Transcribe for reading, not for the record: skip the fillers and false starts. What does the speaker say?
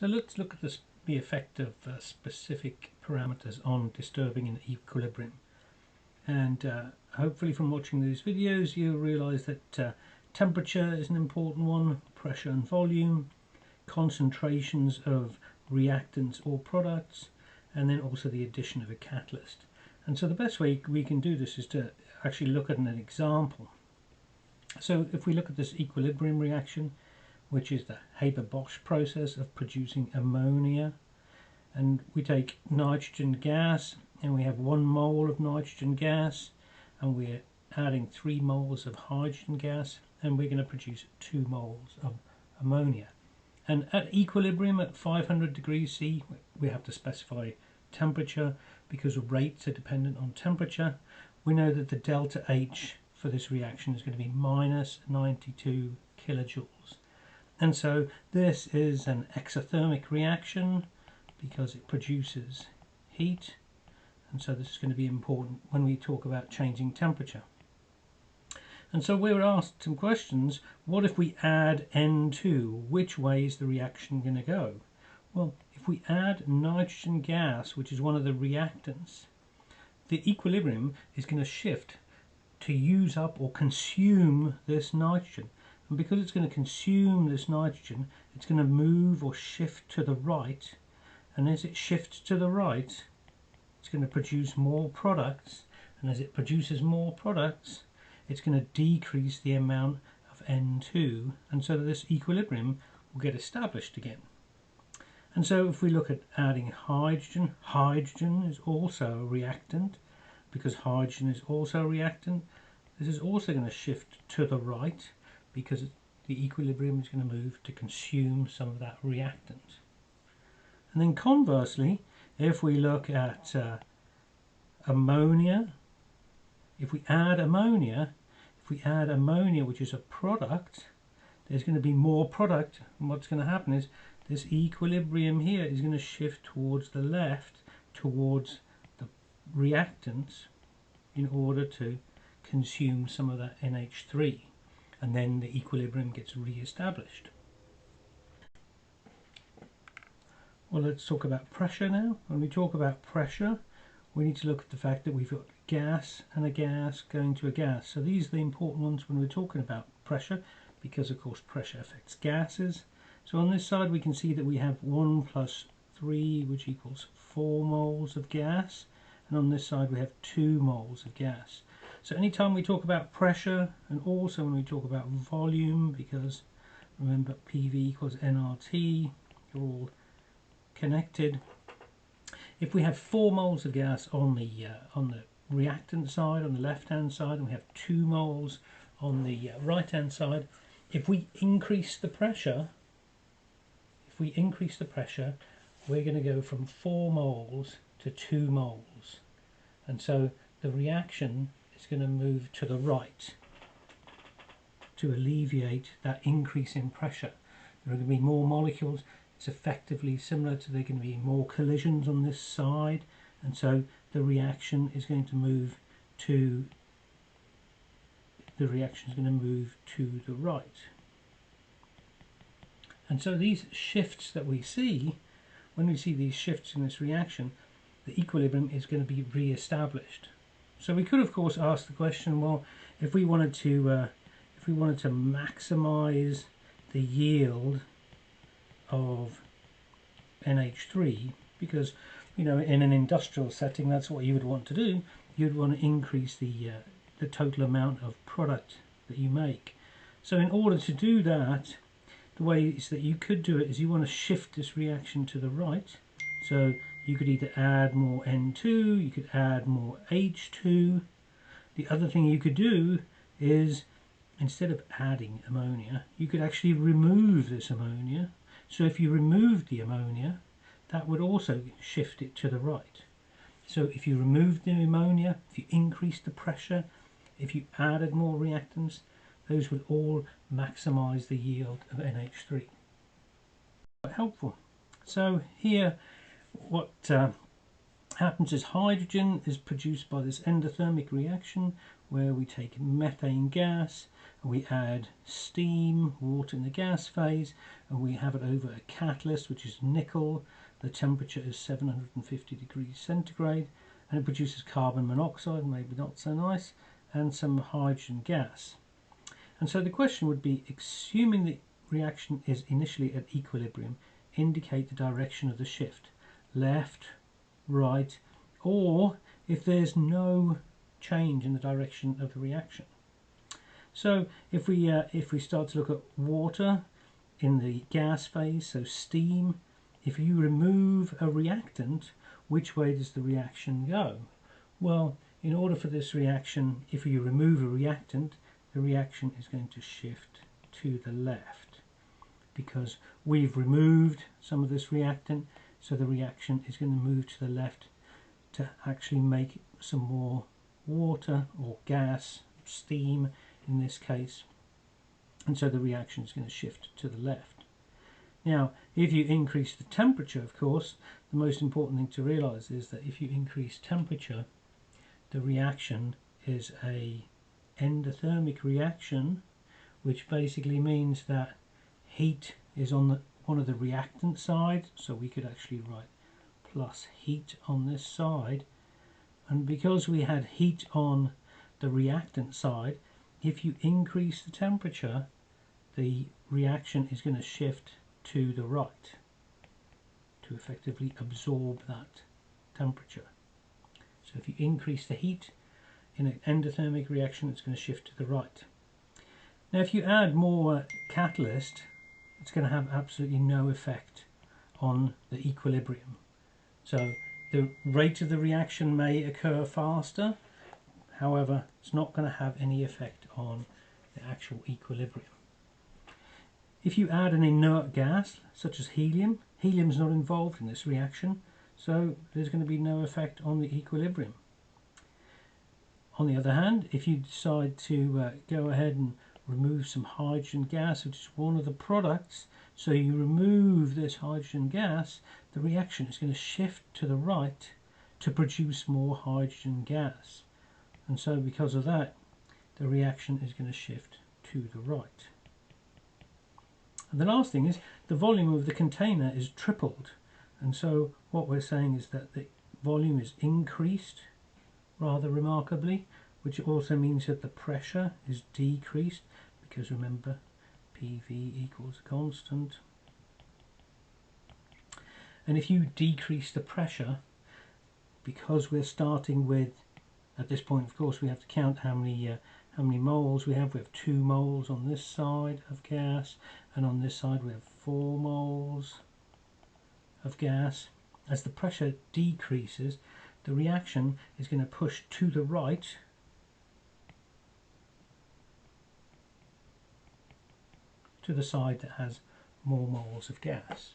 So let's look at the effect of specific parameters on disturbing an equilibrium. And hopefully from watching these videos you'll realize that temperature is an important one, pressure and volume, concentrations of reactants or products, and then also the addition of a catalyst. And so the best way we can do this is to actually look at an example. So if we look at this equilibrium reaction, which is the Haber-Bosch process of producing ammonia, and we take nitrogen gas and we have 1 mole of nitrogen gas, and we're adding 3 moles of hydrogen gas, and we're going to produce 2 moles of ammonia. And at equilibrium at 500 degrees C, we have to specify temperature because rates are dependent on temperature. We know that the delta H for this reaction is going to be minus 92 kilojoules. And so this is an exothermic reaction because it produces heat, and so this is going to be important when we talk about changing temperature. And so we were asked some questions. What if we add N2? Which way is the reaction going to go? Well, if we add nitrogen gas, which is one of the reactants, the equilibrium is going to shift to use up or consume this nitrogen. And because it's going to consume this nitrogen, it's going to move or shift to the right. And as it shifts to the right, it's going to produce more products. And as it produces more products, it's going to decrease the amount of N2. And so this equilibrium will get established again. And so if we look at adding hydrogen, hydrogen is also a reactant. Because hydrogen is also a reactant, this is also going to shift to the right, because the equilibrium is going to move to consume some of that reactant. And then conversely, if we look at ammonia, if we add ammonia, which is a product, there's going to be more product, and what's going to happen is this equilibrium here is going to shift towards the left, towards the reactants, in order to consume some of that NH3. And then the equilibrium gets re-established. Well, let's talk about pressure now. When we talk about pressure, we need to look at the fact that we've got gas and a gas going to a gas. So these are the important ones when we're talking about pressure, because of course pressure affects gases. So on this side we can see that we have 1 plus 3, which equals 4 moles of gas, and on this side we have 2 moles of gas. So anytime we talk about pressure, and also when we talk about volume, because remember PV equals nRT, they're all connected. If we have 4 moles of gas on the reactant side, on the left hand side, and we have 2 moles on the right hand side, if we increase the pressure, we're going to go from 4 moles to 2 moles, and so the reaction is going to move to the right to alleviate that increase in pressure. There are going to be more molecules. It's effectively similar to there are going to be more collisions on this side, and so the reaction is going to move to the right. And so these shifts that we see, when we see these shifts in this reaction, the equilibrium is going to be re-established. So we could of course ask the question, well, if we wanted to maximize the yield of NH3, because in an industrial setting that's what you would want to do, you'd want to increase the total amount of product that you make. So in order to do that, the ways that you could do it is you want to shift this reaction to the right. So you could either add more N2, you could add more H2. The other thing you could do is, instead of adding ammonia, you could actually remove this ammonia. So if you removed the ammonia, that would also shift it to the right. So if you removed the ammonia, if you increased the pressure, if you added more reactants, those would all maximize the yield of NH3. Quite helpful. So here what happens is hydrogen is produced by this endothermic reaction where we take methane gas and we add steam, water in the gas phase, and we have it over a catalyst, which is nickel. The temperature is 750 degrees centigrade, and it produces carbon monoxide, maybe not so nice, and some hydrogen gas. And so the question would be, assuming the reaction is initially at equilibrium, indicate the direction of the shift, left, right, or if there's no change in the direction of the reaction. So if we start to look at water in the gas phase, so steam, if you remove a reactant, which way does the reaction go? Well, in order for this reaction, if you remove a reactant, the reaction is going to shift to the left, because we've removed some of this reactant, so the reaction is going to move to the left to actually make some more water or gas, steam in this case, and so the reaction is going to shift to the left. Now, if you increase the temperature, of course, the most important thing to realize is that if you increase temperature, the reaction is a endothermic reaction, which basically means that heat is on one of the reactant side, so we could actually write plus heat on this side. And because we had heat on the reactant side, if you increase the temperature, the reaction is going to shift to the right to effectively absorb that temperature. So if you increase the heat in an endothermic reaction, it's going to shift to the right. Now if you add more catalyst, it's going to have absolutely no effect on the equilibrium. So the rate of the reaction may occur faster, however it's not going to have any effect on the actual equilibrium. If you add an inert gas such as helium, helium is not involved in this reaction, so there's going to be no effect on the equilibrium. On the other hand, if you decide to go ahead and remove some hydrogen gas, which is one of the products, so you remove this hydrogen gas, the reaction is going to shift to the right to produce more hydrogen gas. And so because of that, the reaction is going to shift to the right. And the last thing is the volume of the container is tripled. And so what we're saying is that the volume is increased rather remarkably, which also means that the pressure is decreased, because remember, PV equals a constant. And if you decrease the pressure, because we're starting with, at this point of course we have to count how many moles we have. We have 2 moles on this side of gas, and on this side we have 4 moles of gas. As the pressure decreases, the reaction is going to push to the right to the side that has more moles of gas.